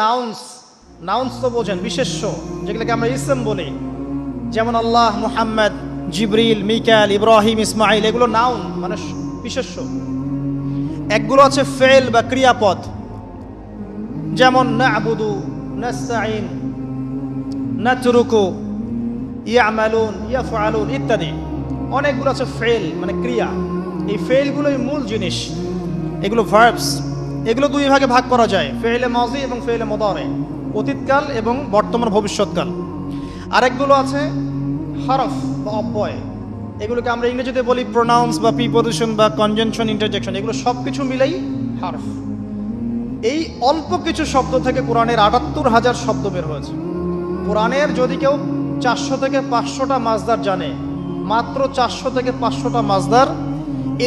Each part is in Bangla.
নাউন্স নাউন্স তো বোঝেন, বিশেষ্য যেগুলোকে আমরা ইসম বলি, যেমন আল্লাহ, মুহাম্মদ, জিবরিল, মিকাল, ইব্রাহিম, ইসমাইল, এগুলো নাউন মানে বিশেষ্য। একগুলো আছে ফেল বা ক্রিয়াপদ, যেমন না'বুদু, নাস্তাইন, নাতরুকু, ইয়ামালুন, ইয়াফআলুন ইত্যাদি। অনেকগুলো আছে ফেল মানে ক্রিয়া। এই ফেলগুলোই মূল জিনিস, এগুলো ভার্বস। এগুলো দুই ভাগে ভাগ করা যায়, ফেলে মাজি এবং ফেলে মুদারে, অতীতকাল এবং বর্তমান ভবিষ্যৎকাল। আরেকগুলো আছে হরফ বা অব্যয়, এগুলোকে আমরা ইংরেজিতে বলি প্রোনাউন্স বা প্রিপোজিশন বা কনজাংশন, ইন্টারজেকশন। এগুলো সব কিছু মিলেই হরফ। এই অল্প কিছু শব্দ থেকে কোরআনের ৭৮,০০০ শব্দ বের হয়েছে। কোরআনের যদি কেউ ৪০০ থেকে ৫০০টা মাজদার জানে, মাত্র ৪০০ থেকে ৫০০টা মাজদার,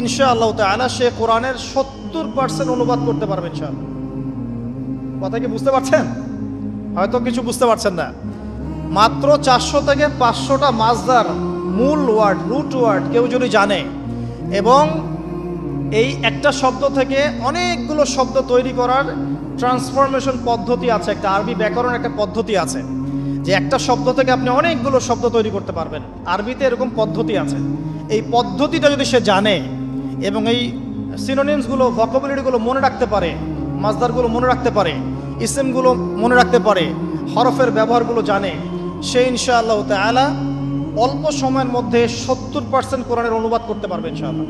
ইনশাআল্লাহ তাআলা সে কোরআনের ৭০% অনুবাদ করতে পারবে ইনশাআল্লাহ। কথা কি বুঝতে পারছেন? হয়তো কিছু বুঝতে পারছেন না। মাত্র ৪০০ থেকে ৫০০টা মাজদার, মূল ওয়ার্ড, রুট ওয়ার্ড কেউ যদি জানে, এবং এই একটা শব্দ থেকে অনেকগুলো শব্দ তৈরি করার ট্রান্সফরমেশন পদ্ধতি আছে, একটা আরবি ব্যাকরণ একটা পদ্ধতি আছে, যে একটা শব্দ থেকে আপনি অনেকগুলো শব্দ তৈরি করতে পারবেন। আরবিতে এরকম পদ্ধতি আছে। এই পদ্ধতিটা যদি সে জানে এবং এই সিনোনিমসগুলো, ভোকাবুলারিগুলো মনে রাখতে পারে, মাজদারগুলো মনে রাখতে পারে, ইসিমগুলো মনে রাখতে পারে, হরফের ব্যবহারগুলো জানে, সে ইনশাআল্লাহ তাআলা অল্প সময়ের মধ্যে ৭০% কোরআনের অনুবাদ করতে পারবে ইনশাআল্লাহ।